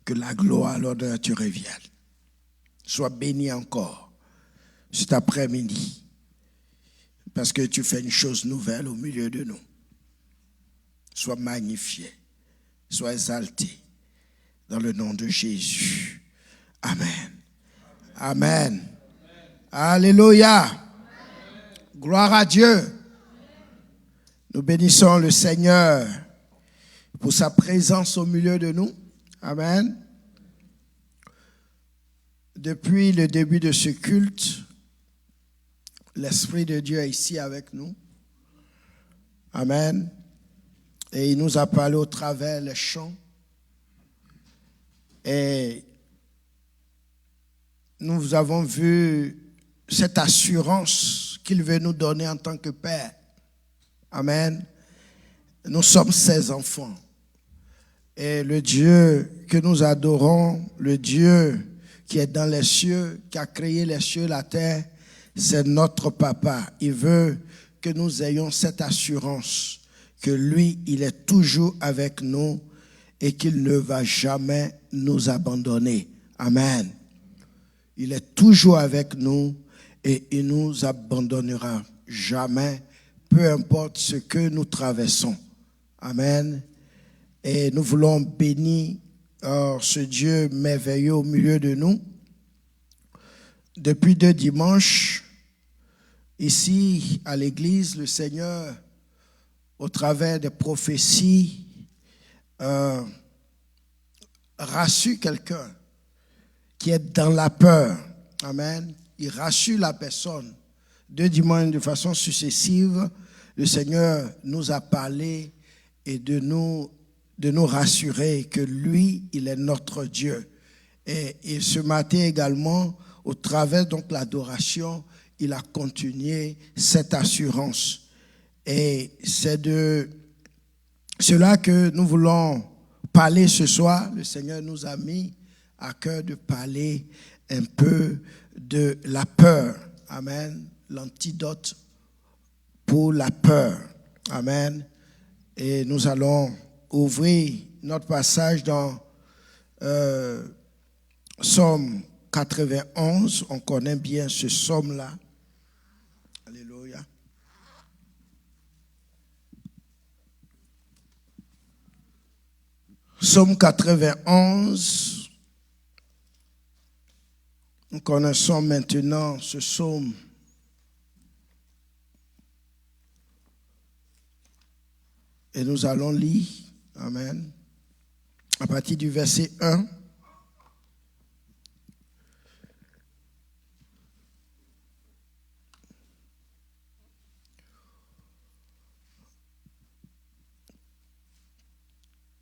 Que la gloire, l'honneur te revienne. Sois béni encore cet après-midi. Parce que tu fais une chose nouvelle au milieu de nous. Sois magnifié. Sois exalté. Dans le nom de Jésus. Amen. Amen. Alléluia. Amen. Gloire à Dieu. Nous bénissons le Seigneur pour sa présence au milieu de nous. Amen. Depuis le début de ce culte, l'Esprit de Dieu est ici avec nous. Amen. Et il nous a parlé au travers les chants. Et nous avons vu cette assurance qu'il veut nous donner en tant que Père. Amen. Nous sommes ses enfants. Et le Dieu que nous adorons, le Dieu qui est dans les cieux, qui a créé les cieux et la terre, c'est notre Papa. Il veut que nous ayons cette assurance que lui, il est toujours avec nous et qu'il ne va jamais nous abandonner. Amen. Il est toujours avec nous et il ne nous abandonnera jamais, peu importe ce que nous traversons. Amen. Et nous voulons bénir ce Dieu merveilleux au milieu de nous. Depuis 2 dimanches, ici à l'église, le Seigneur, au travers des prophéties, rassure quelqu'un qui est dans la peur. Amen. Il rassure la personne. 2 dimanches de façon successive, le Seigneur nous a parlé et de nous rassurer que lui, il est notre Dieu. Et ce matin également, au travers donc l'adoration, il a continué cette assurance. Et c'est de cela que nous voulons parler ce soir. Le Seigneur nous a mis à cœur de parler un peu de la peur. Amen. L'antidote pour la peur. Amen. Et nous allons ouvrir notre passage dans Psaume 91. On connaît bien ce psaume-là. Alléluia. Psaume 91. Nous connaissons maintenant ce psaume. Et nous allons lire, amen, à partir du verset 1.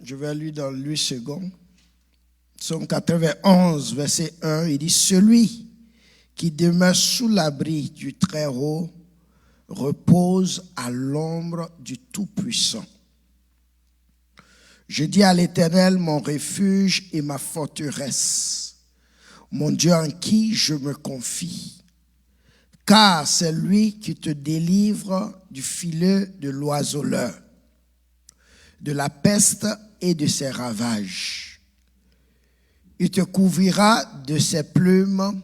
Je vais lire dans 8 secondes. Psaume 91, verset 1, il dit « Celui qui demeure sous l'abri du Très-Haut repose à l'ombre du Tout-Puissant. Je dis à l'Éternel, mon refuge et ma forteresse, mon Dieu en qui je me confie. Car c'est lui qui te délivre du filet de l'oiseleur, de la peste et de ses ravages. Il te couvrira de ses plumes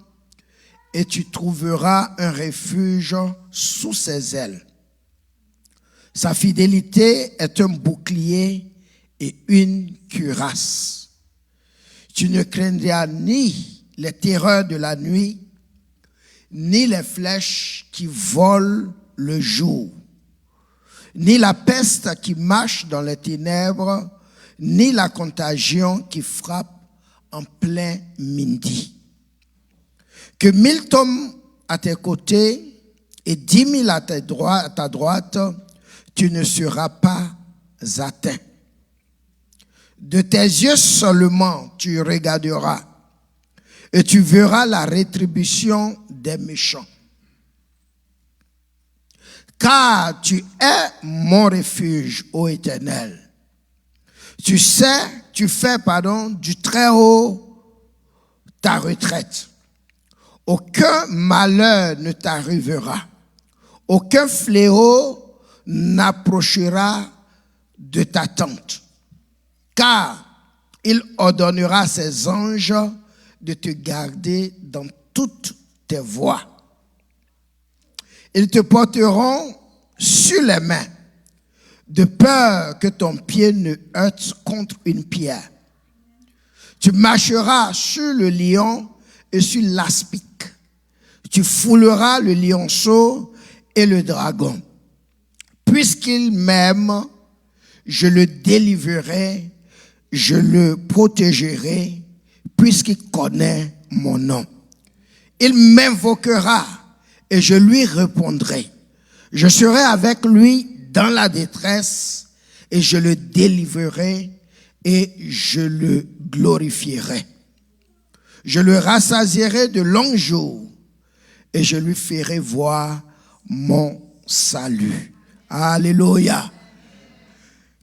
et tu trouveras un refuge sous ses ailes. Sa fidélité est un bouclier et une cuirasse. Tu ne craindras ni les terreurs de la nuit, ni les flèches qui volent le jour, ni la peste qui marche dans les ténèbres, ni la contagion qui frappe en plein midi. Que 1000 tombent à tes côtés et 10 000 à ta droite, tu ne seras pas atteint. De tes yeux seulement tu regarderas et tu verras la rétribution des méchants. Car tu es mon refuge, ô Éternel. Tu fais du Très-Haut ta retraite. Aucun malheur ne t'arrivera. Aucun fléau n'approchera de ta tente. Car Il ordonnera à ses anges de te garder dans toutes tes voies. Ils te porteront sur les mains, de peur que ton pied ne heurte contre une pierre. Tu marcheras sur le lion et sur l'aspic. Tu fouleras le lionceau et le dragon. Puisqu'il m'aime, je le délivrerai, je le protégerai, puisqu'il connaît mon nom. Il m'invoquera et je lui répondrai. Je serai avec lui dans la détresse et je le délivrerai et je le glorifierai. Je le rassasierai de longs jours et je lui ferai voir mon salut. Alléluia.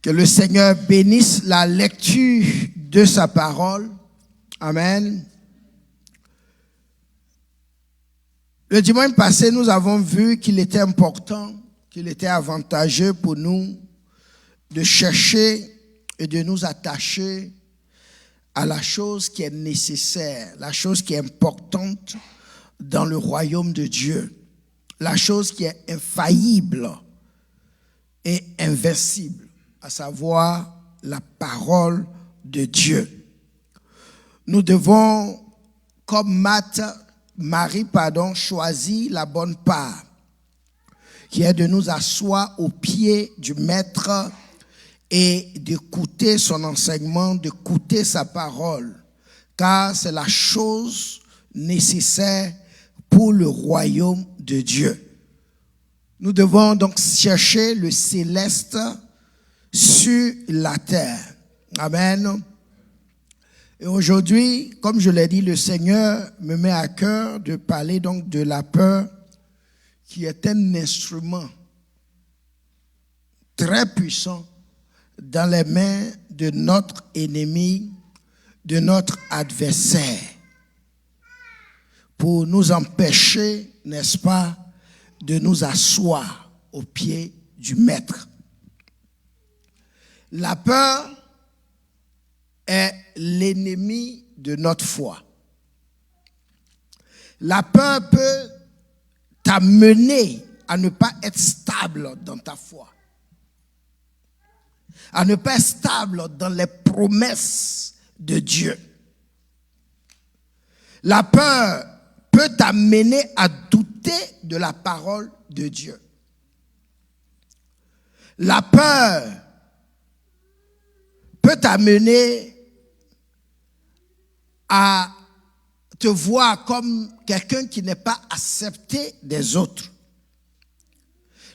Que le Seigneur bénisse la lecture de sa parole. Amen. Le dimanche passé, nous avons vu qu'il était important, qu'il était avantageux pour nous de chercher et de nous attacher à la chose qui est nécessaire, la chose qui est importante dans le royaume de Dieu, la chose qui est infaillible et invincible, à savoir la parole de Dieu. Nous devons, comme Marie, choisir la bonne part, qui est de nous asseoir au pied du Maître et d'écouter son enseignement, d'écouter sa parole, car c'est la chose nécessaire pour le royaume de Dieu. Nous devons donc chercher le céleste sur la terre. Amen. Et aujourd'hui, comme je l'ai dit, le Seigneur me met à cœur de parler donc de la peur, qui est un instrument très puissant dans les mains de notre ennemi, de notre adversaire, pour nous empêcher, n'est-ce pas, de nous asseoir au pied du Maître. La peur est l'ennemi de notre foi. La peur peut t'amener à ne pas être stable dans ta foi, à ne pas être stable dans les promesses de Dieu. La peur peut t'amener à douter de la parole de Dieu. La peur peut t'amener à te voir comme quelqu'un qui n'est pas accepté des autres.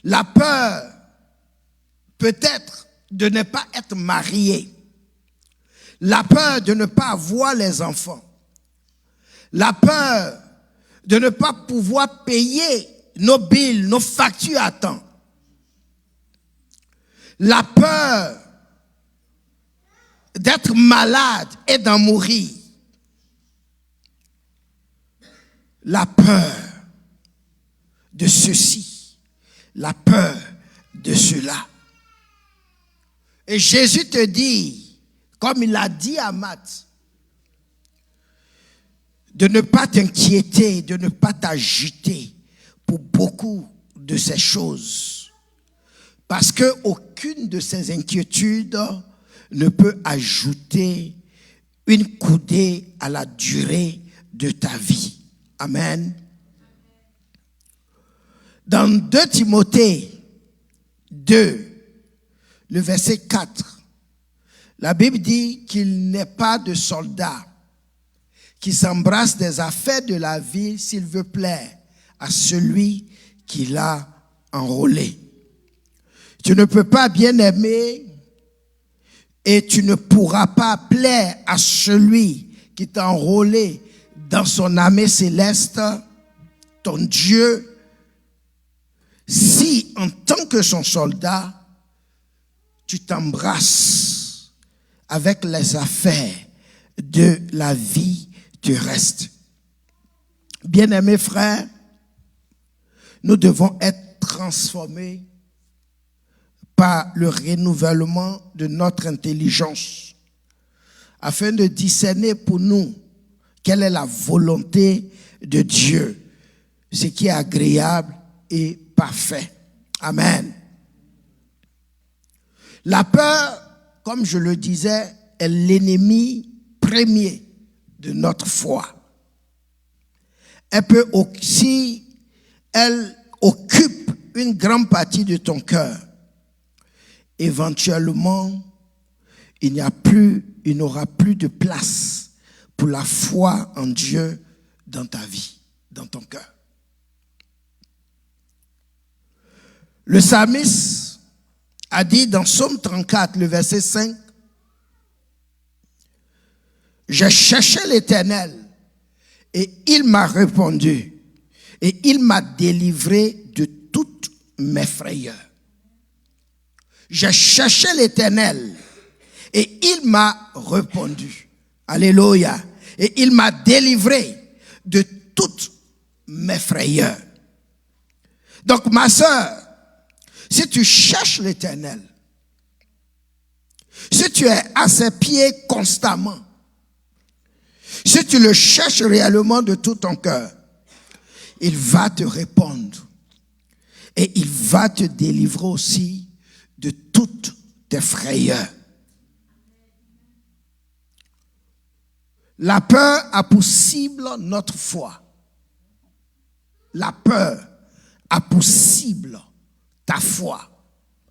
La peur peut-être de ne pas être marié. La peur de ne pas avoir les enfants. La peur de ne pas pouvoir payer nos billes, nos factures à temps. La peur d'être malade et d'en mourir. La peur de ceci, la peur de cela. Et Jésus te dit, comme il a dit à Matthieu, de ne pas t'inquiéter, de ne pas t'agiter pour beaucoup de ces choses. Parce qu'aucune de ces inquiétudes ne peut ajouter une coudée à la durée de ta vie. Amen. Dans 2 Timothée 2, le verset 4, la Bible dit qu'il n'est pas de soldat qui s'embrasse des affaires de la vie s'il veut plaire à celui qui l'a enrôlé. Tu ne peux pas bien aimer et tu ne pourras pas plaire à celui qui t'a enrôlé dans son armée céleste, ton Dieu, si en tant que son soldat, tu t'embrasses avec les affaires de la vie terrestre. Bien-aimés frères, nous devons être transformés par le renouvellement de notre intelligence, afin de discerner pour nous quelle est la volonté de Dieu, ce qui est agréable et parfait. Amen. La peur, comme je le disais, est l'ennemi premier de notre foi. Elle peut aussi, elle occupe une grande partie de ton cœur. Éventuellement, il n'aura plus de place pour la foi en Dieu dans ta vie, dans ton cœur. Le psalmiste a dit dans Psaume 34, le verset 5, « J'ai cherché l'Éternel et il m'a répondu et il m'a délivré de toutes mes frayeurs. » J'ai cherché l'Éternel et il m'a répondu. Alléluia. Et il m'a délivré de toutes mes frayeurs. Donc ma sœur, si tu cherches l'Éternel, si tu es à ses pieds constamment, si tu le cherches réellement de tout ton cœur, il va te répondre et il va te délivrer aussi de toutes tes frayeurs. La peur a pour cible notre foi. La peur a pour cible ta foi.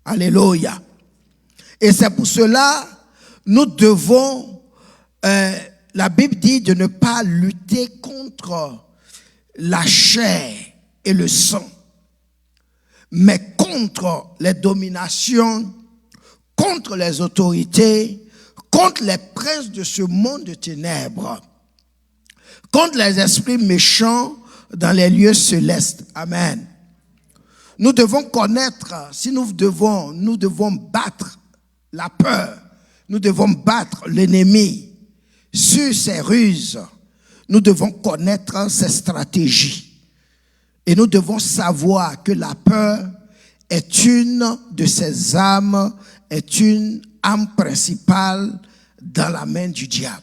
Alléluia. Et c'est pour cela, nous devons, la Bible dit de ne pas lutter contre la chair et le sang, mais contre les dominations, contre les autorités, contre les princes de ce monde de ténèbres, contre les esprits méchants dans les lieux célestes. Amen. Nous devons connaître, si nous devons battre la peur, nous devons battre l'ennemi sur ses ruses, nous devons connaître ses stratégies. Et nous devons savoir que la peur est une de ses armes, est une arme principale dans la main du diable.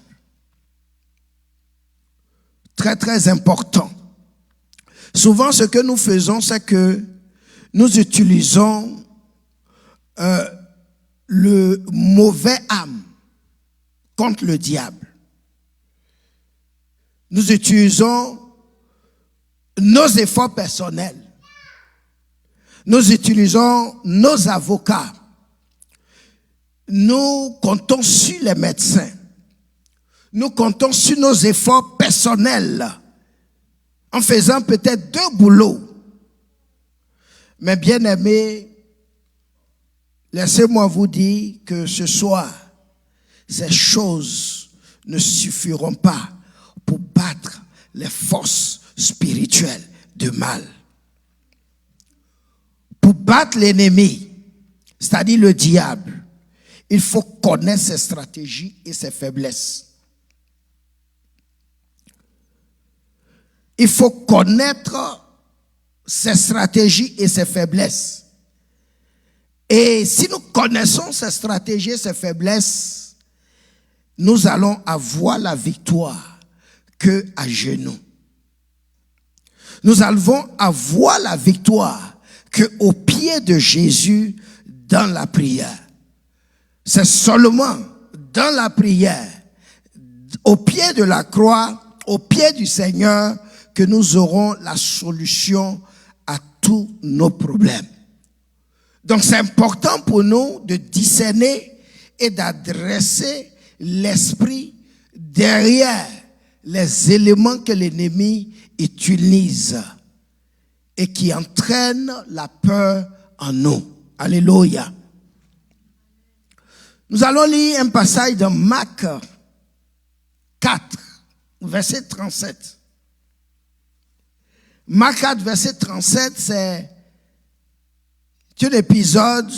Très, très important. Souvent, ce que nous faisons, c'est que nous utilisons le mauvais âme contre le diable. Nous utilisons nos efforts personnels. Nous utilisons nos avocats. Nous comptons sur les médecins. Nous comptons sur nos efforts personnels en faisant peut-être 2 boulots. Mais bien aimés, laissez-moi vous dire que ce soir, ces choses ne suffiront pas pour battre les forces spirituelles de mal. Pour battre l'ennemi, c'est-à-dire le diable, il faut connaître ses stratégies et ses faiblesses. Il faut connaître ses stratégies et ses faiblesses. Et si nous connaissons ses stratégies et ses faiblesses, nous allons avoir la victoire que à genoux. Nous allons avoir la victoire que au pied de Jésus dans la prière. C'est seulement dans la prière, au pied de la croix, au pied du Seigneur, que nous aurons la solution à tous nos problèmes. Donc c'est important pour nous de discerner et d'adresser l'esprit derrière les éléments que l'ennemi utilise et qui entraînent la peur en nous. Alléluia. Nous allons lire un passage dans Marc 4, verset 37. Marc 4, verset 37, c'est un épisode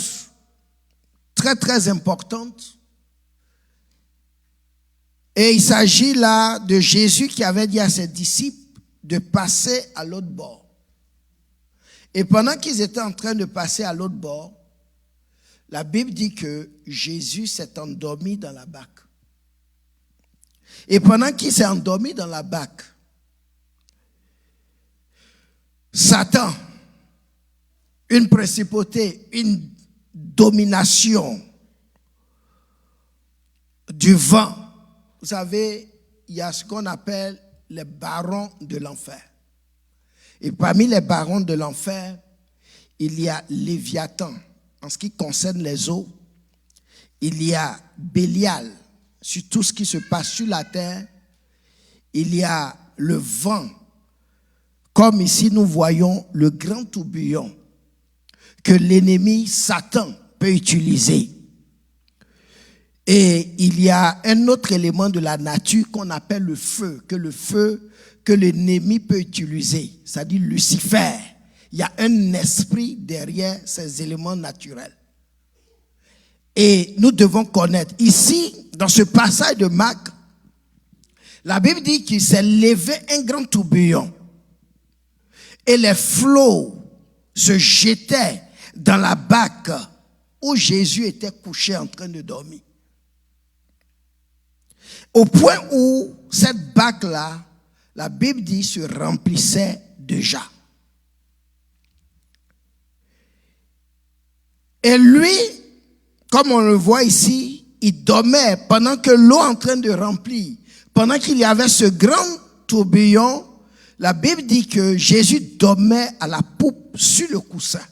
très très important. Et il s'agit là de Jésus qui avait dit à ses disciples de passer à l'autre bord. Et pendant qu'ils étaient en train de passer à l'autre bord, la Bible dit que Jésus s'est endormi dans la barque. Et pendant qu'il s'est endormi dans la barque, Satan, une principauté, une domination du vent. Vous savez, il y a ce qu'on appelle les barons de l'enfer. Et parmi les barons de l'enfer, il y a Léviathan, en ce qui concerne les eaux. Il y a Bélial, sur tout ce qui se passe sur la terre. Il y a le vent, comme ici nous voyons le grand tourbillon que l'ennemi Satan peut utiliser. Et il y a un autre élément de la nature qu'on appelle le feu que l'ennemi peut utiliser, c'est-à-dire Lucifer. Il y a un esprit derrière ces éléments naturels. Et nous devons connaître. Ici, dans ce passage de Marc, la Bible dit qu'il s'est levé un grand tourbillon. Et les flots se jetaient dans la barque où Jésus était couché en train de dormir. Au point où cette barque-là, la Bible dit, se remplissait déjà. Et lui, comme on le voit ici, il dormait pendant que l'eau est en train de remplir. Pendant qu'il y avait ce grand tourbillon, la Bible dit que Jésus dormait à la poupe sur le coussin.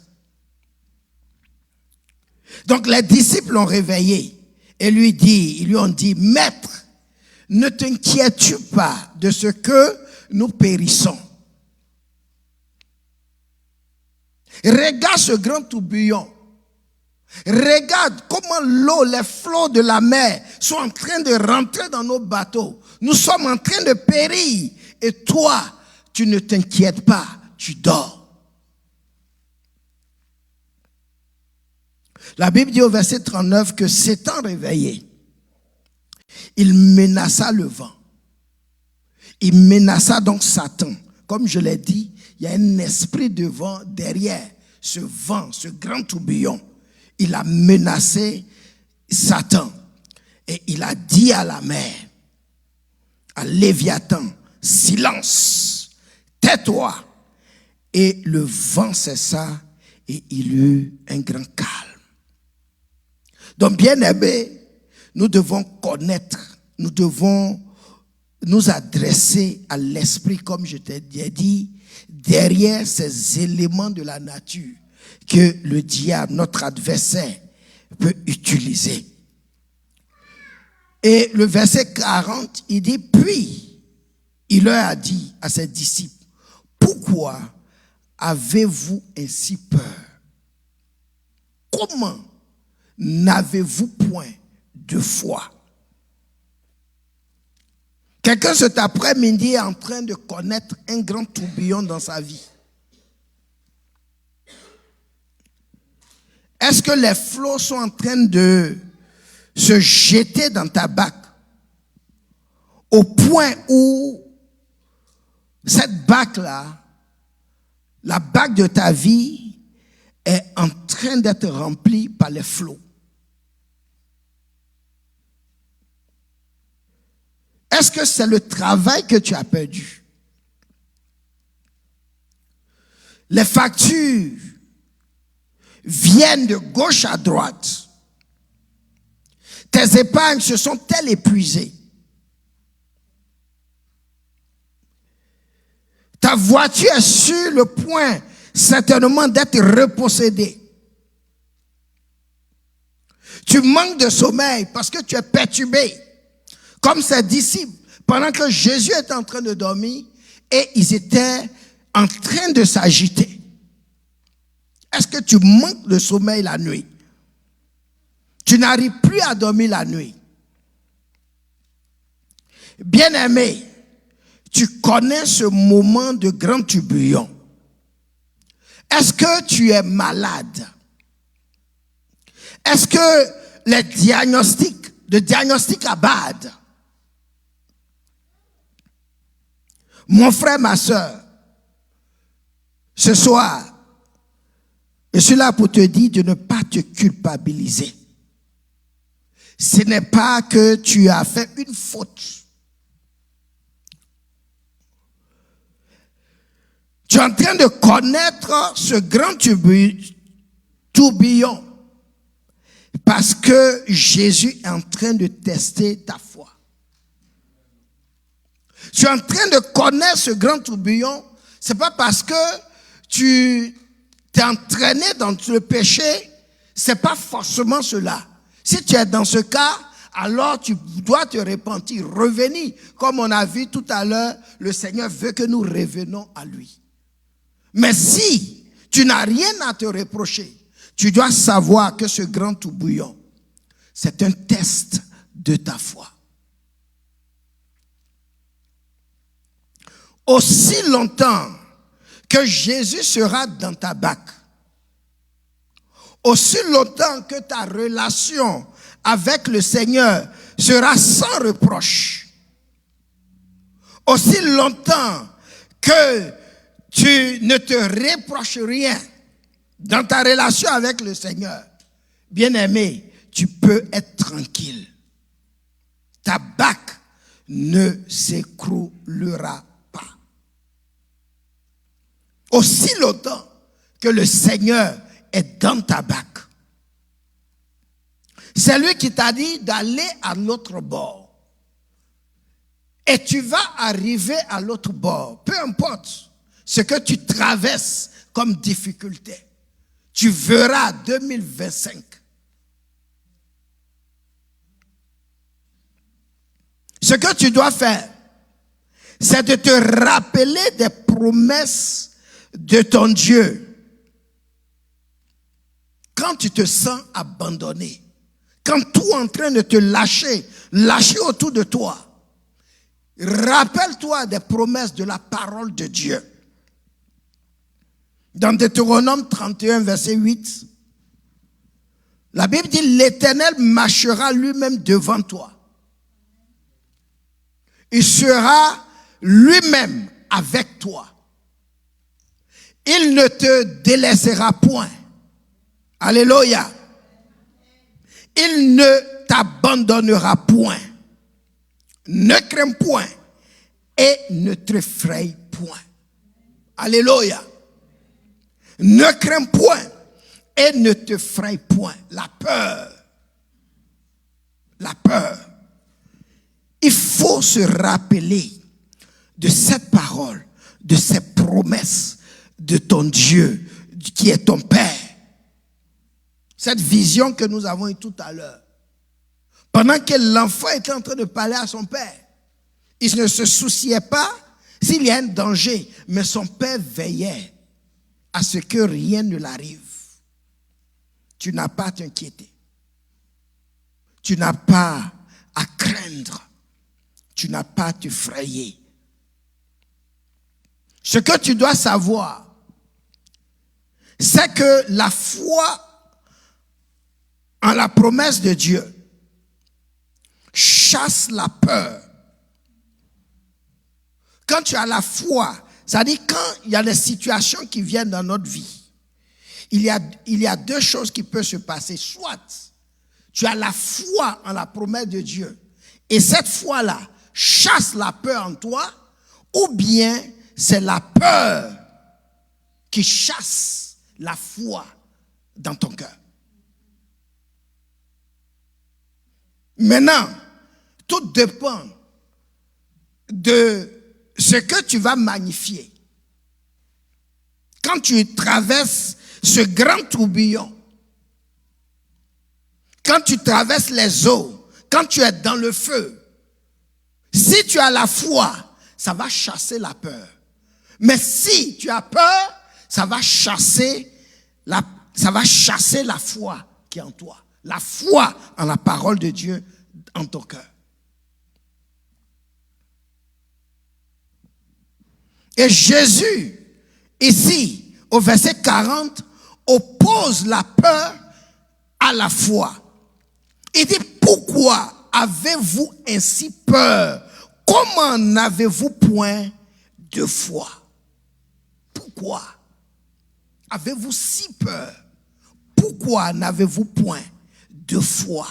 Donc les disciples l'ont réveillé et ils lui ont dit, Maître, ne t'inquiètes-tu pas de ce que nous périssons? Regarde ce grand tourbillon. Regarde comment l'eau, les flots de la mer sont en train de rentrer dans nos bateaux. Nous sommes en train de périr. Et toi, tu ne t'inquiètes pas, tu dors. La Bible dit au verset 39 que s'étant réveillé, il menaça le vent. Il menaça donc Satan. Comme je l'ai dit, il y a un esprit de vent derrière ce vent, ce grand tourbillon. Il a menacé Satan. Et il a dit à la mer, à Léviathan, silence, tais-toi. Et le vent cessa et il eut un grand calme. Donc, bien aimés, nous devons connaître, nous devons nous adresser à l'esprit, comme je t'ai dit, derrière ces éléments de la nature que le diable, notre adversaire, peut utiliser. Et le verset 40, il dit, puis il leur a dit à ses disciples, pourquoi avez-vous ainsi peur? Comment n'avez-vous point de foi? Quelqu'un cet après-midi est en train de connaître un grand tourbillon dans sa vie. Est-ce que les flots sont en train de se jeter dans ta barque au point où cette barque-là, la barque de ta vie, est en train d'être remplie par les flots? Est-ce que c'est le travail que tu as perdu? Les factures viennent de gauche à droite. Tes épargnes se sont-elles épuisées? Ta voiture est sur le point certainement d'être repossédée. Tu manques de sommeil parce que tu es perturbé. Comme ses disciples, pendant que Jésus était en train de dormir et ils étaient en train de s'agiter. Est-ce que tu manques de sommeil la nuit? Tu n'arrives plus à dormir la nuit. Bien-aimé, tu connais ce moment de grand tourbillon. Est-ce que tu es malade? Est-ce que le diagnostic à bad? Mon frère, ma soeur, ce soir, je suis là pour te dire de ne pas te culpabiliser. Ce n'est pas que tu as fait une faute. Tu es en train de connaître ce grand tourbillon parce que Jésus est en train de tester ta foi. Tu es en train de connaître ce grand tourbillon, c'est pas parce que tu t'es entraîné dans le péché, c'est pas forcément cela. Si tu es dans ce cas, alors tu dois te repentir, revenir. Comme on a vu tout à l'heure, le Seigneur veut que nous revenons à lui. Mais si tu n'as rien à te reprocher, tu dois savoir que ce grand tourbillon, c'est un test de ta foi. Aussi longtemps que Jésus sera dans ta barque, aussi longtemps que ta relation avec le Seigneur sera sans reproche, aussi longtemps que tu ne te reproches rien dans ta relation avec le Seigneur, bien-aimé, tu peux être tranquille. Ta barque ne s'écroulera pas. Aussi longtemps que le Seigneur est dans ta barque. C'est lui qui t'a dit d'aller à l'autre bord. Et tu vas arriver à l'autre bord. Peu importe ce que tu traverses comme difficulté. Tu verras 2025. Ce que tu dois faire, c'est de te rappeler des promesses de ton Dieu. Quand tu te sens abandonné, quand tout est en train de te lâcher autour de toi, rappelle-toi des promesses de la parole de Dieu. Dans Deutéronome 31, verset 8, la Bible dit, l'Éternel marchera lui-même devant toi. Il sera lui-même avec toi. Il ne te délaissera point. Alléluia. Il ne t'abandonnera point. Ne crains point et ne t'effraie point. Alléluia. Ne crains point et ne t'effraie point. La peur. La peur. Il faut se rappeler de cette parole, de ces promesses de ton Dieu qui est ton Père. Cette vision que nous avons eue tout à l'heure. Pendant que l'enfant était en train de parler à son père, il ne se souciait pas s'il y a un danger, mais son père veillait à ce que rien ne l'arrive. Tu n'as pas à t'inquiéter. Tu n'as pas à craindre. Tu n'as pas à t'effrayer. Ce que tu dois savoir, c'est que la foi en la promesse de Dieu chasse la peur. Quand tu as la foi, c'est-à-dire quand il y a des situations qui viennent dans notre vie, il y a deux choses qui peuvent se passer. Soit tu as la foi en la promesse de Dieu et cette foi-là chasse la peur en toi, ou bien c'est la peur qui chasse la foi dans ton cœur. Maintenant, tout dépend de ce que tu vas magnifier. Quand tu traverses ce grand tourbillon, quand tu traverses les eaux, quand tu es dans le feu, si tu as la foi, ça va chasser la peur. Mais si tu as peur, ça va chasser la foi qui est en toi. La foi en la parole de Dieu en ton cœur. Et Jésus, ici, au verset 40, oppose la peur à la foi. Il dit, pourquoi avez-vous ainsi peur? Comment n'avez-vous point de foi? Pourquoi avez-vous si peur? Pourquoi n'avez-vous point de foi?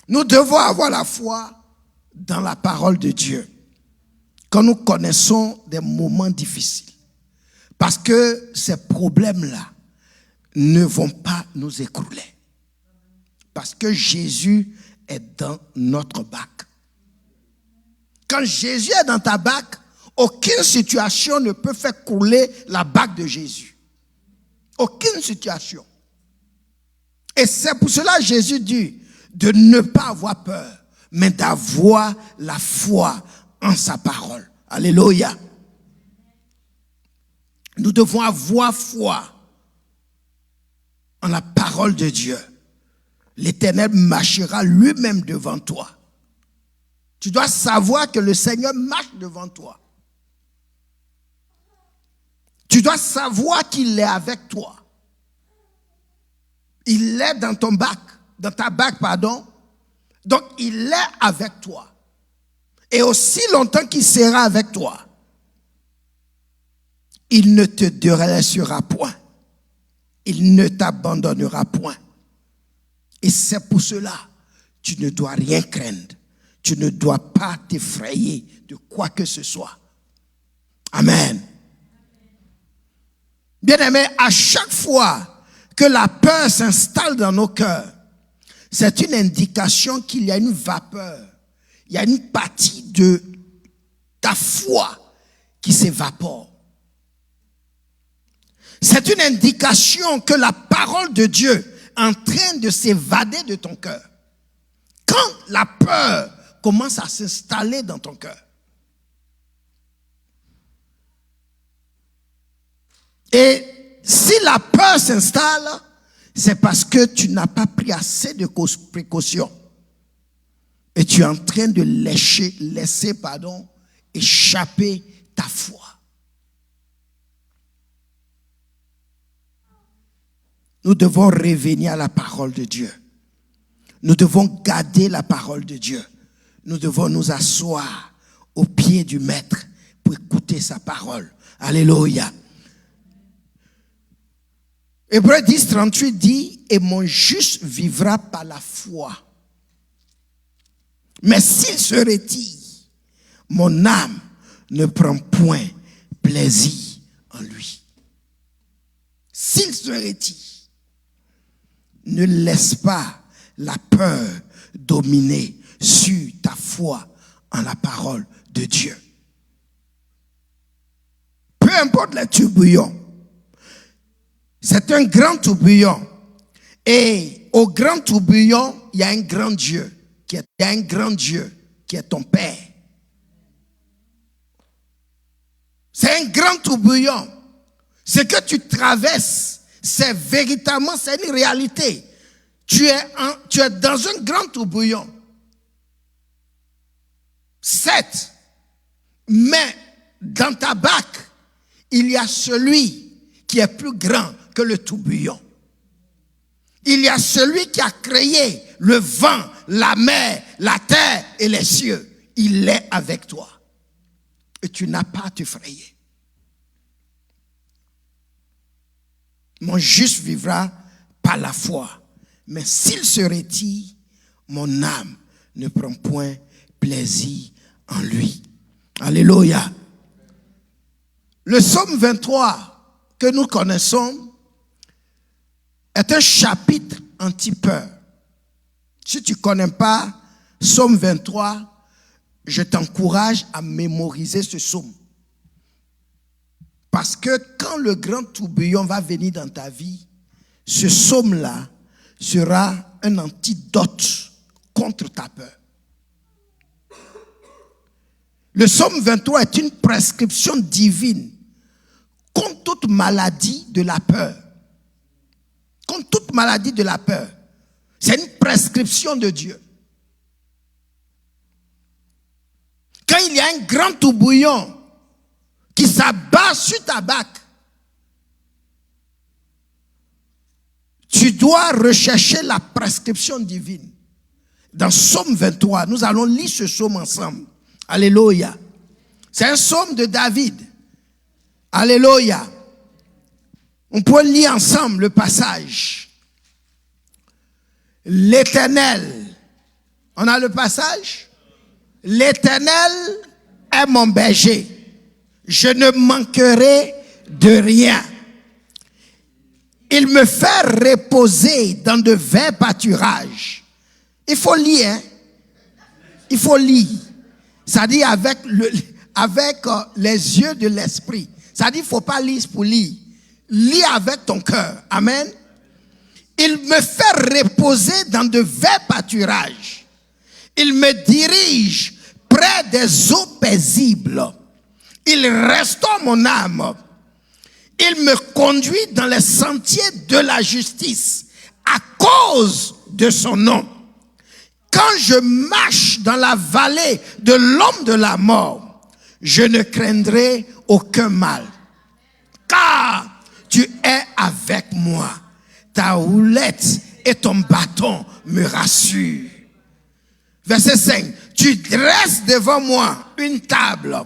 Nous devons avoir la foi dans la parole de Dieu. Quand nous connaissons des moments difficiles, Parce que ces problèmes-là ne vont pas nous écrouler. Parce que Jésus est dans notre bac. Quand Jésus est dans ta bac, aucune situation ne peut faire couler la bac de Jésus. Aucune situation. Et c'est pour cela que Jésus dit de ne pas avoir peur, mais d'avoir la foi en sa parole. Alléluia. Nous devons avoir foi en la parole de Dieu. L'Éternel marchera lui-même devant toi. Tu dois savoir que le Seigneur marche devant toi. Tu dois savoir qu'il est avec toi. Il est dans ton bac, dans ta bac, pardon. Donc, il est avec toi. Et aussi longtemps qu'il sera avec toi, il ne te délaissera point. Il ne t'abandonnera point. Et c'est pour cela, tu ne dois rien craindre. Tu ne dois pas t'effrayer de quoi que ce soit. Amen. Bien-aimés, à chaque fois que la peur s'installe dans nos cœurs, c'est une indication qu'il y a une vapeur. Il y a une partie de ta foi qui s'évapore. C'est une indication que la parole de Dieu est en train de s'évader de ton cœur. Quand la peur commence à s'installer dans ton cœur. Et si la peur s'installe, c'est parce que tu n'as pas pris assez de précautions. Et tu es en train de laisser échapper ta foi. Nous devons revenir à la parole de Dieu. Nous devons garder la parole de Dieu. Nous devons nous asseoir au pied du Maître pour écouter sa parole. Alléluia. Hébreux 10, 38 dit, et mon juste vivra par la foi. Mais s'il se retire, mon âme ne prend point plaisir en lui. S'il se retire, ne laisse pas la peur dominer sur ta foi en la parole de Dieu. Peu importe les tourbillons, c'est un grand tourbillon. Et au grand tourbillon, il y a un grand Dieu qui est ton Père. C'est un grand tourbillon. Ce que tu traverses, c'est véritablement, c'est une réalité. Tu es dans un grand tourbillon. Certes, mais dans ta bac, il y a celui qui est plus grand que le tourbillon. Il y a celui qui a créé le vent, la mer, la terre et les cieux. Il est avec toi. Et tu n'as pas à t'effrayer. Mon juste vivra par la foi. Mais s'il se retire, mon âme ne prend point plaisir en lui. Alléluia. Le psaume 23 que nous connaissons est un chapitre anti-peur. Si tu ne connais pas psaume 23, je t'encourage à mémoriser ce psaume. Parce que quand le grand tourbillon va venir dans ta vie, ce psaume-là sera un antidote contre ta peur. Le psaume 23 est une prescription divine contre toute maladie de la peur. Contre toute maladie de la peur. C'est une prescription de Dieu. Quand il y a un grand tourbillon qui s'abat sur ta bac, tu dois rechercher la prescription divine. Dans Psaume 23, nous allons lire ce psaume ensemble. Alléluia. C'est un psaume de David. Alléluia. On peut lire ensemble le passage. L'Éternel. On a le passage? L'Éternel est mon berger. Je ne manquerai de rien. Il me fait reposer dans de verts pâturages. Il faut lire, hein? Il faut lire. Ça dit avec les yeux de l'esprit. Ça dit il ne faut pas lire pour lire. Lis avec ton cœur. Amen. Il me fait reposer dans de verts pâturages. Il me dirige près des eaux paisibles. Il restaure mon âme. Il me conduit dans les sentiers de la justice à cause de son nom. Quand je marche dans la vallée de l'ombre de la mort, je ne craindrai aucun mal. Car tu es avec moi. Ta houlette et ton bâton me rassurent. Verset 5. Tu dresses devant moi une table.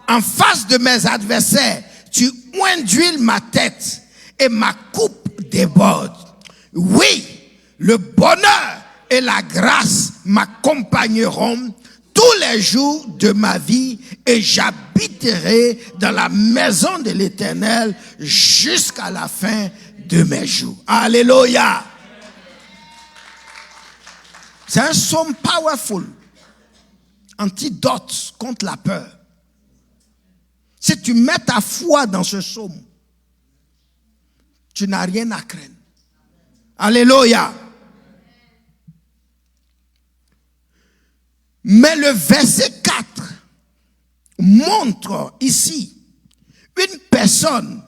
En face de mes adversaires, tu oinduis ma tête et ma coupe déborde. Oui, le bonheur et la grâce m'accompagneront tous les jours de ma vie et j'habiterai dans la maison de l'Éternel jusqu'à la fin de mes jours. Alléluia. C'est un psaume powerful. Antidote contre la peur. Si tu mets ta foi dans ce psaume, tu n'as rien à craindre. Alléluia. Mais le verset 4 montre ici une personne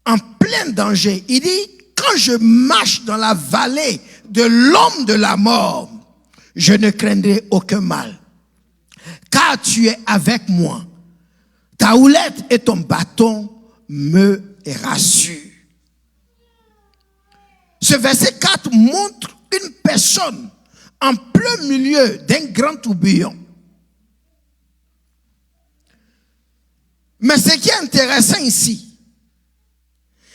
en plein danger. Il dit, quand je marche dans la vallée de l'ombre de la mort, je ne craindrai aucun mal. Car tu es avec moi. Ta houlette et ton bâton me rassurent. Ce verset 4 montre une personne en plein milieu d'un grand tourbillon. Mais ce qui est intéressant ici,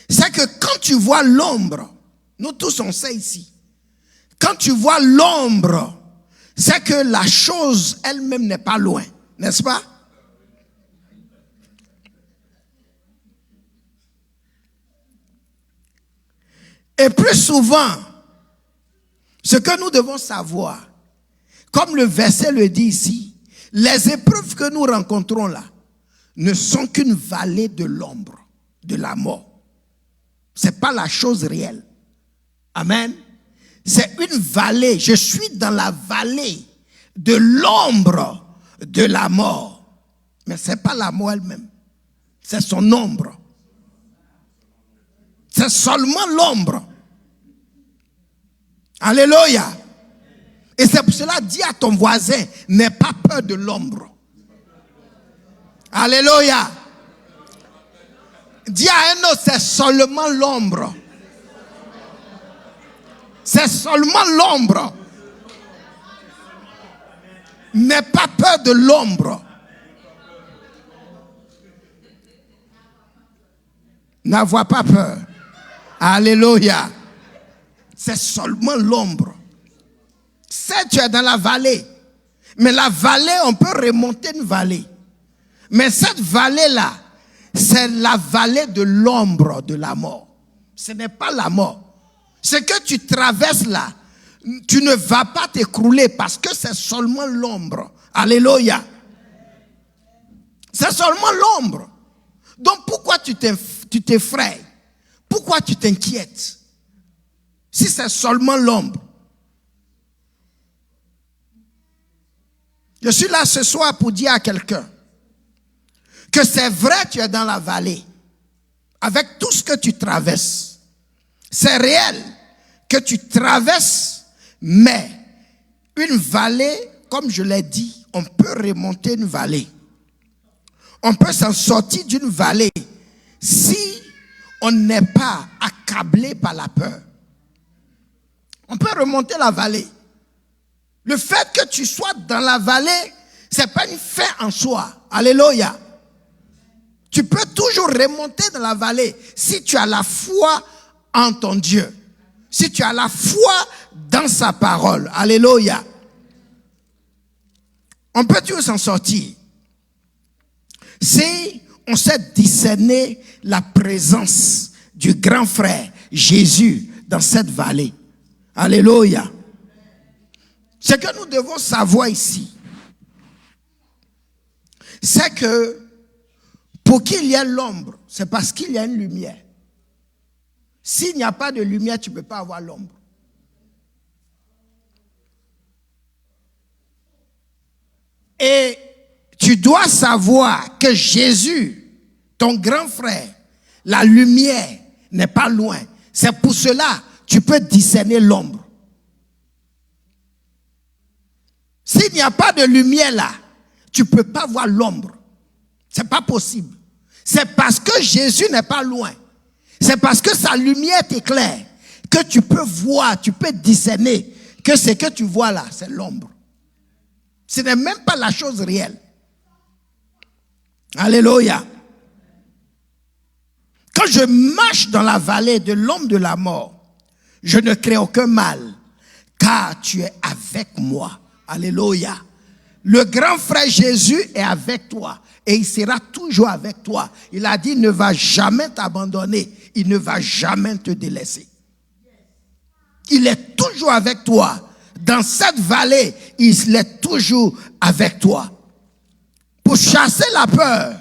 c'est que quand tu vois l'ombre, nous tous on sait ici, quand tu vois l'ombre, c'est que la chose elle-même n'est pas loin, n'est-ce pas? Et plus souvent, ce que nous devons savoir, comme le verset le dit ici, les épreuves que nous rencontrons là ne sont qu'une vallée de l'ombre, de la mort. Ce n'est pas la chose réelle. Amen. C'est une vallée. Je suis dans la vallée de l'ombre de la mort. Mais ce n'est pas la mort elle-même. C'est son ombre. C'est seulement l'ombre. Alléluia. Et c'est pour cela, dis à ton voisin, n'aie pas peur de l'ombre. Alléluia. Dis à un autre, c'est seulement l'ombre. C'est seulement l'ombre. N'aie pas peur de l'ombre. N'avoir pas peur. Alléluia. C'est seulement l'ombre. C'est tu es dans la vallée. Mais la vallée, on peut remonter une vallée. Mais cette vallée-là, c'est la vallée de l'ombre de la mort. Ce n'est pas la mort. Ce que tu traverses là, tu ne vas pas t'écrouler parce que c'est seulement l'ombre. Alléluia. C'est seulement l'ombre. Donc pourquoi tu t'effraies? Pourquoi tu t'inquiètes? Si c'est seulement l'ombre. Je suis là ce soir pour dire à quelqu'un que c'est vrai, tu es dans la vallée avec tout ce que tu traverses. C'est réel que tu traverses, mais une vallée, comme je l'ai dit, on peut remonter une vallée. On peut s'en sortir d'une vallée si on n'est pas accablé par la peur. On peut remonter la vallée. Le fait que tu sois dans la vallée, ce n'est pas une fin en soi. Alléluia. Tu peux toujours remonter dans la vallée si tu as la foi en ton Dieu. Si tu as la foi dans sa parole. Alléluia. On peut toujours s'en sortir. Si on sait discerner la présence du grand frère Jésus dans cette vallée. Alléluia. Ce que nous devons savoir ici, c'est que pour qu'il y ait l'ombre, c'est parce qu'il y a une lumière. S'il n'y a pas de lumière, tu ne peux pas avoir l'ombre. Et tu dois savoir que Jésus, ton grand frère, la lumière n'est pas loin. C'est pour cela que tu peux discerner l'ombre. S'il n'y a pas de lumière là, tu ne peux pas voir l'ombre. Ce n'est pas possible. C'est parce que Jésus n'est pas loin. C'est parce que sa lumière t'éclaire que tu peux voir, tu peux discerner que ce que tu vois là, c'est l'ombre. Ce n'est même pas la chose réelle. Alléluia. Quand je marche dans la vallée de l'ombre de la mort, je ne crains aucun mal, car tu es avec moi. Alléluia. Le grand frère Jésus est avec toi et il sera toujours avec toi. Il a dit, il ne va jamais t'abandonner, il ne va jamais te délaisser. Il est toujours avec toi. Dans cette vallée, il est toujours avec toi. Pour chasser la peur,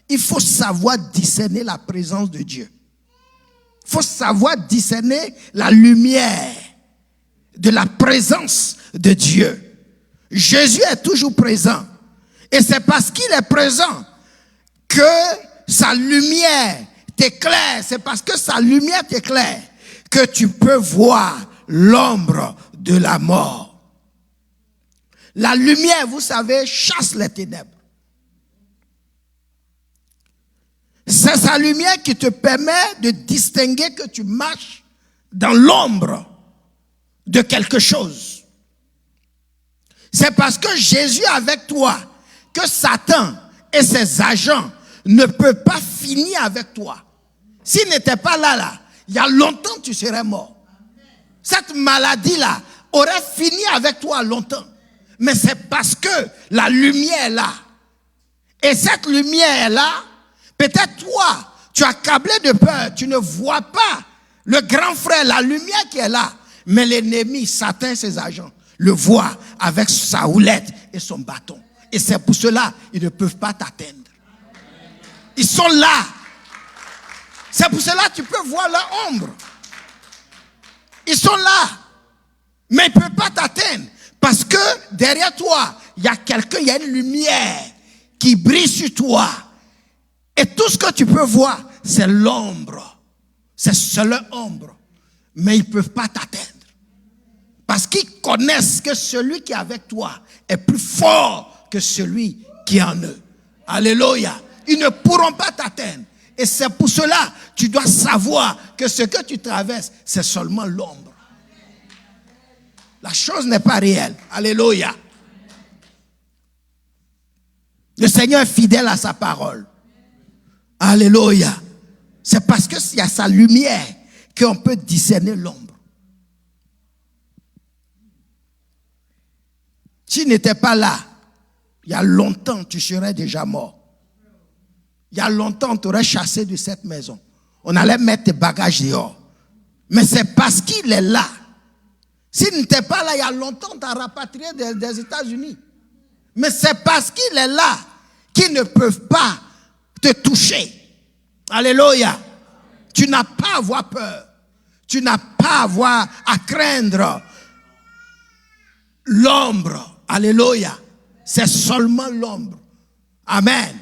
il faut savoir discerner la présence de Dieu. Il faut savoir discerner la lumière de la présence de Dieu. Jésus est toujours présent. Et c'est parce qu'il est présent que sa lumière t'éclaire. C'est parce que sa lumière t'éclaire que tu peux voir l'ombre de la mort. La lumière, vous savez, chasse les ténèbres. C'est sa lumière qui te permet de distinguer que tu marches dans l'ombre de quelque chose. C'est parce que Jésus est avec toi que Satan et ses agents ne peuvent pas finir avec toi. S'il n'était pas là, il y a longtemps tu serais mort. Cette maladie-là aurait fini avec toi longtemps. Mais c'est parce que la lumière est là. Et cette lumière est là. Peut-être toi, tu es accablé de peur. Tu ne vois pas le grand frère, la lumière qui est là. Mais l'ennemi, Satan et ses agents, le voient avec sa houlette et son bâton. Et c'est pour cela qu'ils ne peuvent pas t'atteindre. Ils sont là. C'est pour cela que tu peux voir leur ombre. Ils sont là. Mais ils ne peuvent pas t'atteindre. Parce que derrière toi, il y a quelqu'un, il y a une lumière qui brille sur toi. Et tout ce que tu peux voir, c'est l'ombre. C'est seule ombre. Mais ils ne peuvent pas t'atteindre. Parce qu'ils connaissent que celui qui est avec toi est plus fort que celui qui est en eux. Alléluia. Ils ne pourront pas t'atteindre. Et c'est pour cela que tu dois savoir que ce que tu traverses, c'est seulement l'ombre. La chose n'est pas réelle. Alléluia. Le Seigneur est fidèle à sa parole. Alléluia. C'est parce qu'il y a sa lumière qu'on peut discerner l'ombre. S'il n'était pas là, il y a longtemps, tu serais déjà mort. Il y a longtemps, on t'aurait chassé de cette maison. On allait mettre tes bagages dehors. Mais c'est parce qu'il est là. S'il n'était pas là, il y a longtemps, on t'a rapatrié des États-Unis. Mais c'est parce qu'il est là qu'ils ne peuvent pas te toucher. Alléluia. Tu n'as pas à avoir peur. Tu n'as pas à avoir à craindre l'ombre. Alléluia. C'est seulement l'ombre. Amen.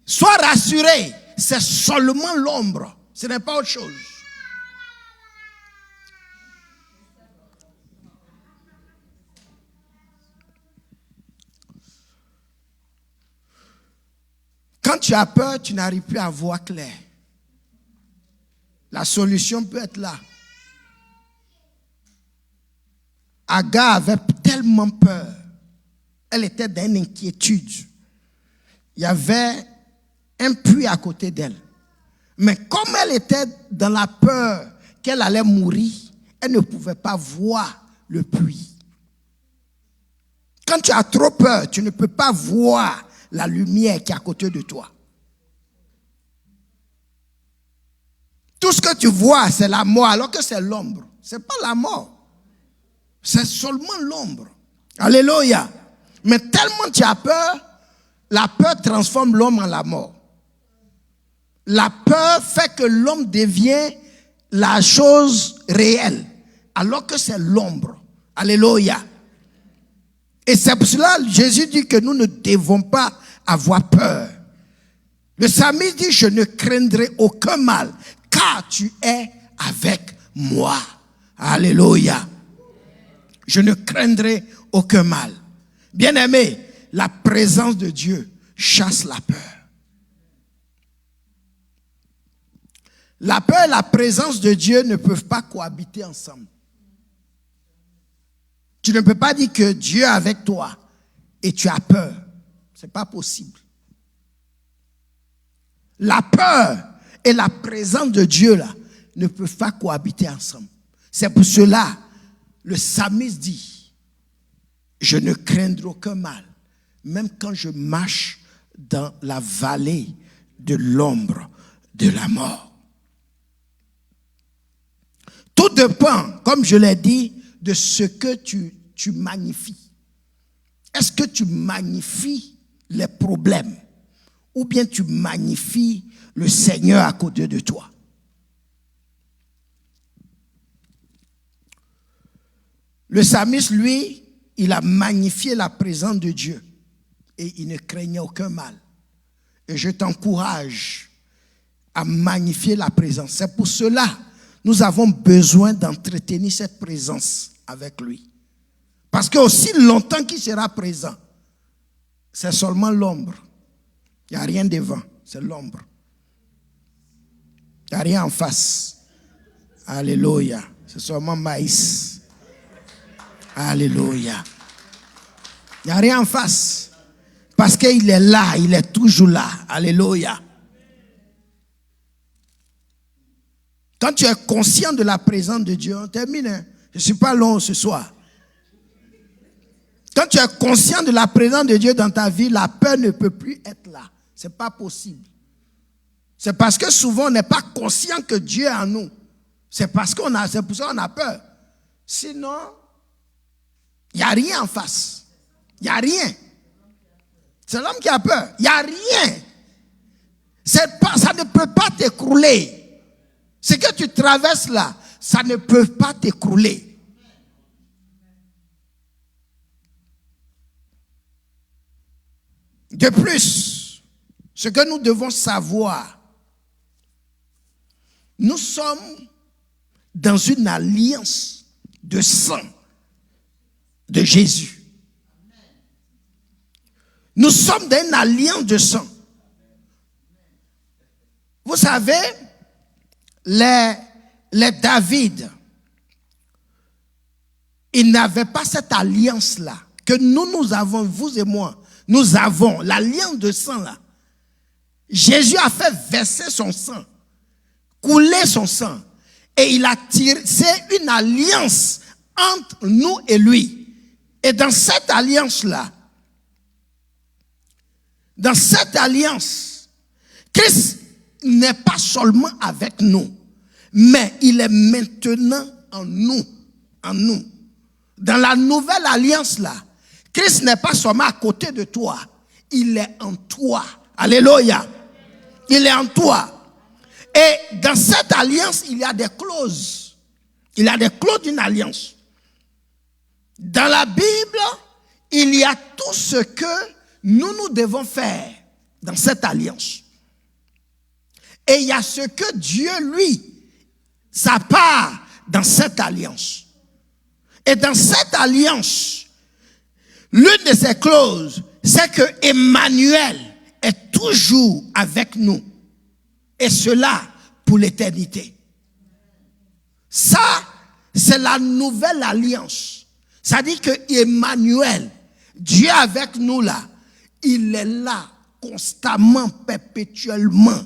Sois rassuré. C'est seulement l'ombre. Ce n'est pas autre chose. Quand tu as peur, tu n'arrives plus à voir clair. La solution peut être là. Agar avait tellement peur. Elle était dans une inquiétude. Il y avait un puits à côté d'elle. Mais comme elle était dans la peur qu'elle allait mourir, elle ne pouvait pas voir le puits. Quand tu as trop peur, tu ne peux pas voir la lumière qui est à côté de toi. Tout ce que tu vois, c'est la mort, alors que c'est l'ombre. Ce n'est pas la mort. C'est seulement l'ombre. Alléluia. Mais tellement tu as peur, la peur transforme l'homme en la mort. La peur fait que l'homme devient la chose réelle, alors que c'est l'ombre. Alléluia. Et c'est pour cela que Jésus dit que nous ne devons pas avoir peur. Le psalmiste dit, je ne craindrai aucun mal, car tu es avec moi. Alléluia. Je ne craindrai aucun mal. Bien-aimé, la présence de Dieu chasse la peur. La peur et la présence de Dieu ne peuvent pas cohabiter ensemble. Tu ne peux pas dire que Dieu est avec toi et tu as peur. Ce n'est pas possible. La peur et la présence de Dieu là, ne peuvent pas cohabiter ensemble. C'est pour cela le psalmiste dit, je ne craindrai aucun mal, même quand je marche dans la vallée de l'ombre de la mort. Tout dépend, comme je l'ai dit, de ce que tu magnifies. Est-ce que tu magnifies les problèmes ou bien tu magnifies le Seigneur à côté de toi? Le psalmiste, lui, il a magnifié la présence de Dieu et il ne craignait aucun mal. Et je t'encourage à magnifier la présence. C'est pour cela nous avons besoin d'entretenir cette présence avec lui. Parce que aussi longtemps qu'il sera présent, c'est seulement l'ombre. Il n'y a rien devant, c'est l'ombre. Il n'y a rien en face. Alléluia. C'est seulement maïs. Alléluia. Il n'y a rien en face. Parce qu'il est là, il est toujours là. Alléluia. Quand tu es conscient de la présence de Dieu, on termine. Je ne suis pas long ce soir. Quand tu es conscient de la présence de Dieu dans ta vie, la peur ne peut plus être là. Ce n'est pas possible. C'est parce que souvent on n'est pas conscient que Dieu est en nous. C'est pour ça qu'on a peur. Sinon, il n'y a rien en face. Il n'y a rien. C'est l'homme qui a peur. Il n'y a rien. Ça ne peut pas t'écrouler. Ce que tu traverses là, ça ne peut pas t'écrouler. De plus, ce que nous devons savoir, nous sommes dans une alliance de sang de Jésus. Nous sommes dans une alliance de sang. Vous savez, les David, ils n'avaient pas cette alliance-là que nous avons, vous et moi. Nous avons l'alliance de sang là. Jésus a fait verser son sang, couler son sang. Et il a tiré, c'est une alliance entre nous et lui. Et dans cette alliance-là, Christ n'est pas seulement avec nous, mais il est maintenant en nous. Dans la nouvelle alliance-là, Christ n'est pas seulement à côté de toi, il est en toi. Alléluia. Il est en toi. Et dans cette alliance, il y a des clauses. Il y a des clauses d'une alliance. Dans la Bible, il y a tout ce que nous devons faire dans cette alliance. Et il y a ce que Dieu, lui, sa part dans cette alliance. Et dans cette alliance, l'une de ces clauses, c'est que Emmanuel est toujours avec nous. Et cela pour l'éternité. Ça, c'est la nouvelle alliance. Ça dit que Emmanuel, Dieu avec nous là, il est là constamment, perpétuellement.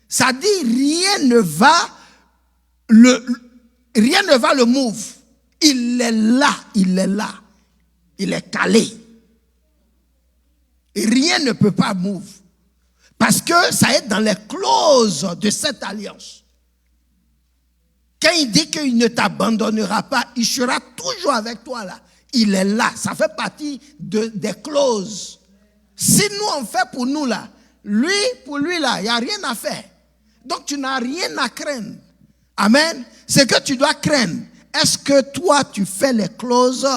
Ça dit rien ne va le move. Il est là. Il est calé. Et rien ne peut pas move. Parce que ça est dans les clauses de cette alliance. Quand il dit qu'il ne t'abandonnera pas, il sera toujours avec toi là. Il est là. Ça fait partie des clauses. Si nous on fait pour nous là, pour lui là, il n'y a rien à faire. Donc tu n'as rien à craindre. Amen. Ce que tu dois craindre, est-ce que toi tu fais les clauses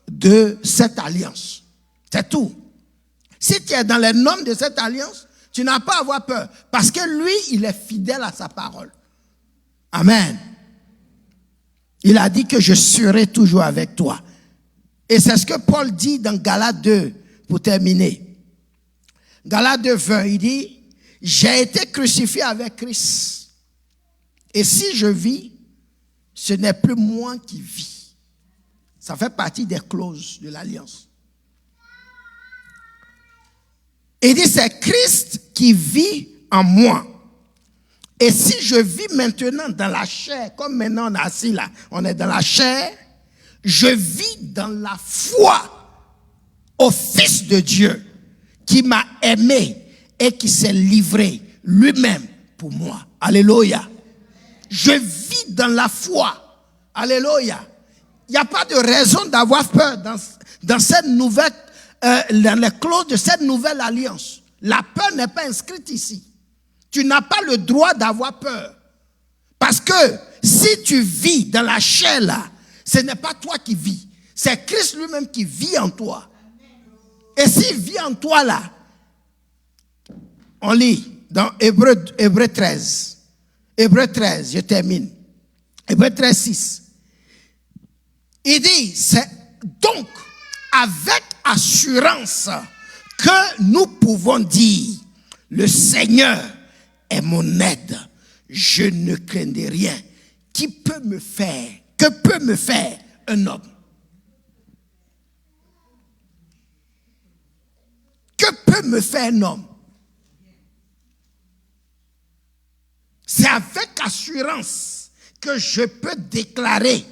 de cette alliance? C'est tout. Si tu es dans les normes de cette alliance, tu n'as pas à avoir peur. Parce que lui, il est fidèle à sa parole. Amen. Il a dit que je serai toujours avec toi. Et c'est ce que Paul dit dans Galates 2, pour terminer. Galates 2, 20, il dit, j'ai été crucifié avec Christ. Et si je vis, ce n'est plus moi qui vis. Ça fait partie des clauses de l'alliance. Il dit, c'est Christ qui vit en moi. Et si je vis maintenant dans la chair, comme maintenant on est assis là, on est dans la chair, je vis dans la foi au Fils de Dieu qui m'a aimé et qui s'est livré lui-même pour moi. Alléluia. Je vis dans la foi. Alléluia. Il n'y a pas de raison d'avoir peur dans cette nouvelle, dans les clauses de cette nouvelle alliance. La peur n'est pas inscrite ici. Tu n'as pas le droit d'avoir peur. Parce que si tu vis dans la chair là, ce n'est pas toi qui vis. C'est Christ lui-même qui vit en toi. Et s'il vit en toi là, on lit dans Hébreux 13. Hébreux 13, je termine. Hébreux 13, 6. Il dit, c'est donc avec assurance que nous pouvons dire, le Seigneur est mon aide. Je ne craindrai rien. Qui peut me faire? Que peut me faire un homme? Que peut me faire un homme? C'est avec assurance que je peux déclarer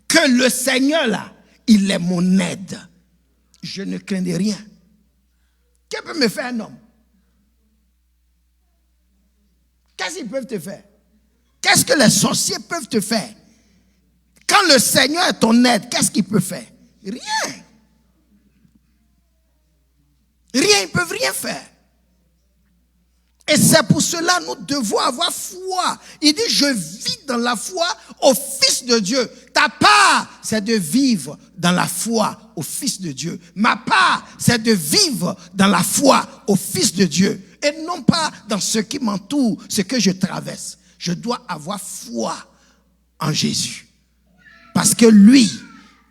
que le Seigneur là, il est mon aide. Je ne craindrai rien. Que peut me faire un homme? Qu'est-ce qu'ils peuvent te faire? Qu'est-ce que les sorciers peuvent te faire? Quand le Seigneur est ton aide, qu'est-ce qu'il peut faire? Rien. Rien, ils ne peuvent rien faire. Et c'est pour cela que nous devons avoir foi. Il dit, je vis dans la foi au Fils de Dieu. Ta part, c'est de vivre dans la foi au Fils de Dieu. Ma part, c'est de vivre dans la foi au Fils de Dieu. Et non pas dans ce qui m'entoure, ce que je traverse. Je dois avoir foi en Jésus. Parce que lui,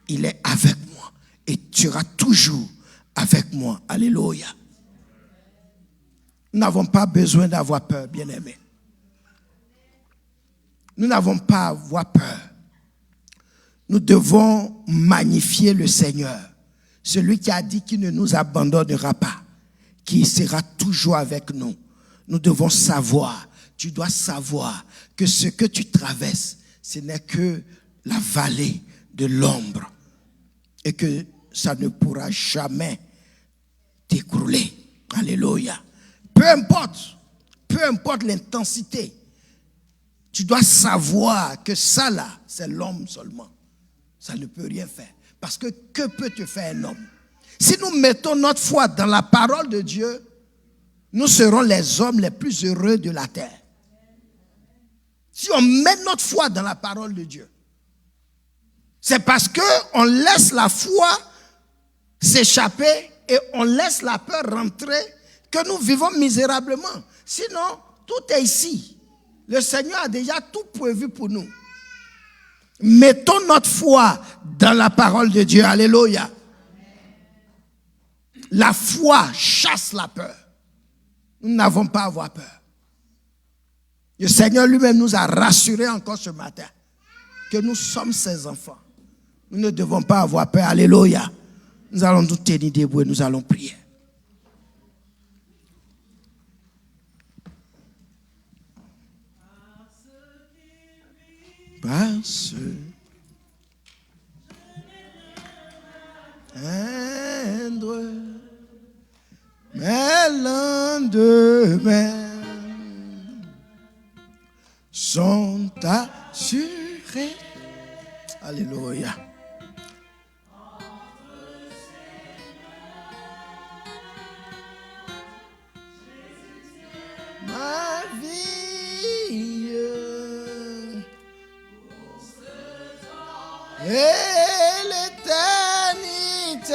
il est avec moi. Et tu seras toujours avec moi. Alléluia. Nous n'avons pas besoin d'avoir peur, bien-aimés. Nous n'avons pas à avoir peur. Nous devons magnifier le Seigneur. Celui qui a dit qu'il ne nous abandonnera pas, qui sera toujours avec nous. Nous devons savoir, tu dois savoir que ce que tu traverses, ce n'est que la vallée de l'ombre et que ça ne pourra jamais t'écrouler. Alléluia. Peu importe l'intensité, tu dois savoir que ça là, c'est l'homme seulement. Ça ne peut rien faire. Parce que peut te faire un homme? Si nous mettons notre foi dans la parole de Dieu, nous serons les hommes les plus heureux de la terre. Si on met notre foi dans la parole de Dieu, c'est parce qu'on laisse la foi s'échapper et on laisse la peur rentrer que nous vivons misérablement. Sinon, tout est ici. Le Seigneur a déjà tout prévu pour nous. Mettons notre foi dans la parole de Dieu. Alléluia. La foi chasse la peur. Nous n'avons pas à avoir peur. Le Seigneur lui-même nous a rassurés encore ce matin que nous sommes ses enfants. Nous ne devons pas avoir peur. Alléluia. Nous allons nous tenir debout et nous allons prier. Parce mes lendemains sont assurés assuré. Alléluia. Ma vie et l'éternité,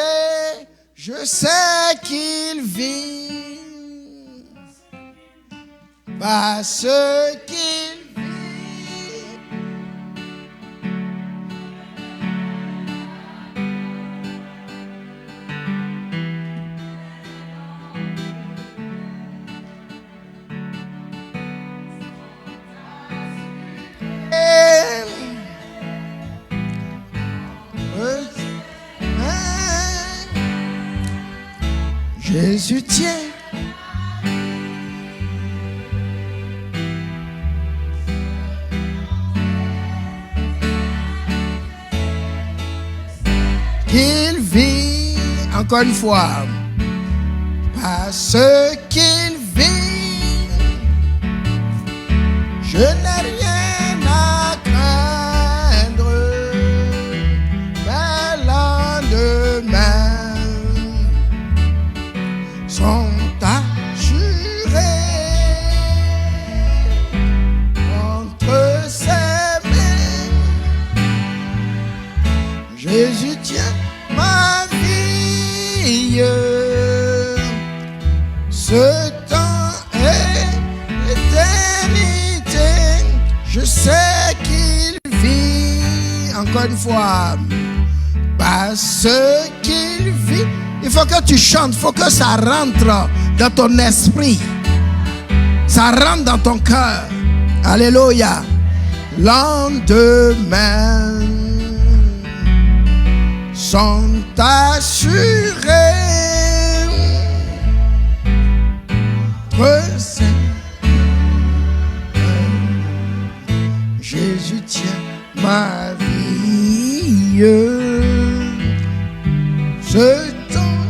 je sais qu'il vit parce qu'il vit. Jésus tient qu'il vit, encore une fois, parce qu'il vit, je n'ai rien à craindre, mais lendemain sont assurés entre ses mains. Jésus tient ma vie, ce temps et l'éternité, je sais qu'il vit, encore une fois, parce qu'il vit. Il faut que tu chantes, il faut que ça rentre dans ton esprit, ça rentre dans ton cœur. Alléluia. Lendemain sont assurés. Jésus tient ma vie, ce temps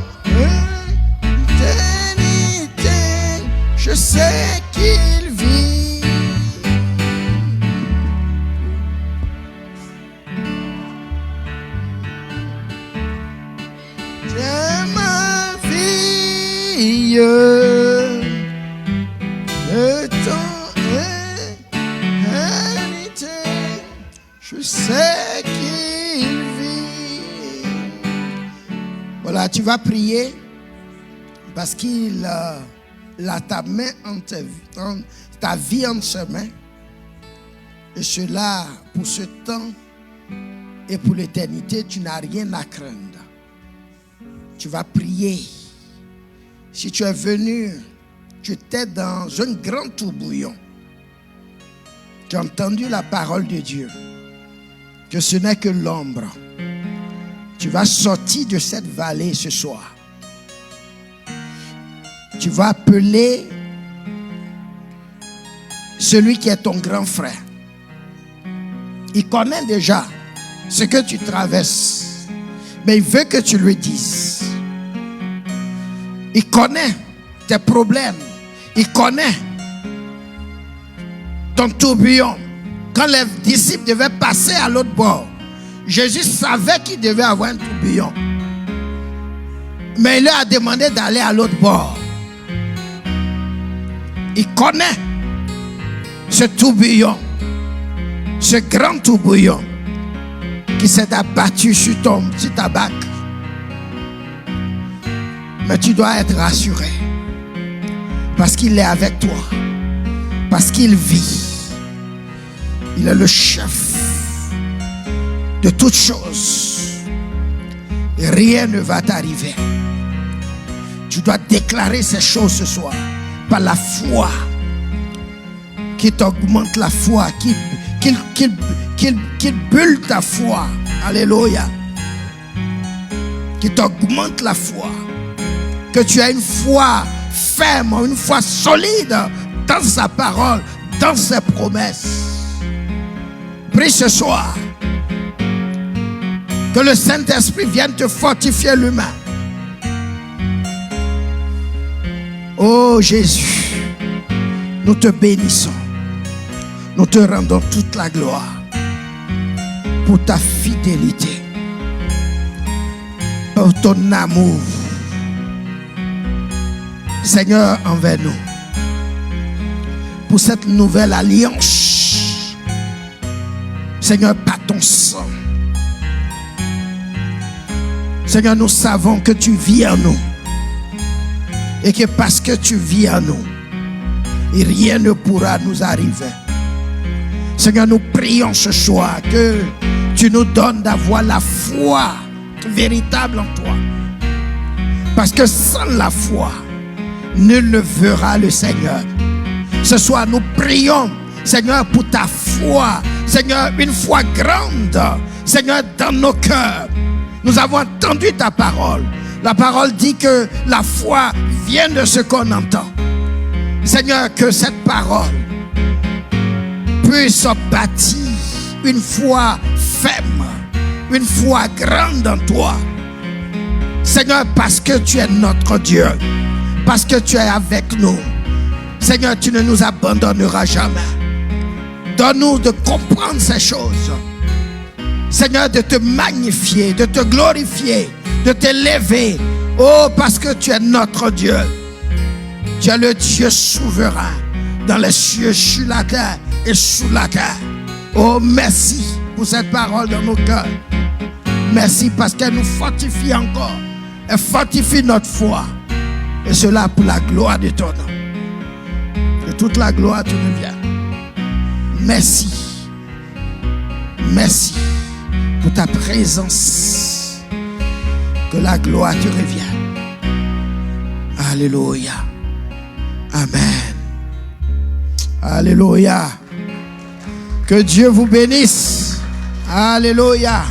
d'éternité, je sais qu'il vit. C'est ma vie, le temps d'éternité, je sais qu'il vit. Voilà, tu vas prier parce qu'il a ta main ta vie entre ses mains. Et cela, pour ce temps et pour l'éternité, tu n'as rien à craindre. Tu vas prier. Si tu es venu, tu étais dans un grand tourbillon. Tu as entendu la parole de Dieu, que ce n'est que l'ombre. Tu vas sortir de cette vallée ce soir. Tu vas appeler celui qui est ton grand frère. Il connaît déjà ce que tu traverses, mais il veut que tu lui dises. Il connaît tes problèmes. Il connaît ton tourbillon. Quand les disciples devaient passer à l'autre bord, Jésus savait qu'il devait avoir un tourbillon. Mais il leur a demandé d'aller à l'autre bord. Il connaît ce tourbillon, ce grand tourbillon qui s'est abattu sur ta barque. Mais tu dois être rassuré parce qu'il est avec toi, parce qu'il vit. Il est le chef de toutes choses. Et rien ne va t'arriver. Tu dois déclarer ces choses ce soir par la foi qui t'augmente la foi, qui bulle ta foi. Alléluia. Qui t'augmente la foi. Que tu as une foi ferme, une foi solide dans sa parole, dans ses promesses. Prie ce soir. Que le Saint-Esprit vienne te fortifier l'humain. Oh Jésus, nous te bénissons. Nous te rendons toute la gloire. pour ta fidélité, pour ton amour, Seigneur, envers nous, pour cette nouvelle alliance, Seigneur, par ton sang. Seigneur, nous savons que tu vis en nous et que parce que tu vis en nous, et rien ne pourra nous arriver. Seigneur, nous prions ce soir que tu nous donnes d'avoir la foi véritable en toi. Parce que sans la foi, nul ne verra le Seigneur. Ce soir, nous prions, Seigneur, pour ta foi. Seigneur, une foi grande. Seigneur, dans nos cœurs. Nous avons entendu ta parole. La parole dit que la foi vient de ce qu'on entend. Seigneur, que cette parole puisse bâtir une foi ferme, une foi grande en toi. Seigneur, parce que tu es notre Dieu, parce que tu es avec nous. Seigneur, tu ne nous abandonneras jamais. Donne-nous de comprendre ces choses. Seigneur, de te magnifier, de te glorifier, de t'élever. Oh, parce que tu es notre Dieu. Tu es le Dieu souverain dans les cieux, sur la terre et sous la terre. Oh, merci pour cette parole dans nos cœurs. Merci parce qu'elle nous fortifie encore. Elle fortifie notre foi. Et cela pour la gloire de ton nom. Que toute la gloire te revienne. Merci. Merci pour ta présence. Que la gloire te revienne. Alléluia. Amen. Alléluia. Que Dieu vous bénisse. Alléluia.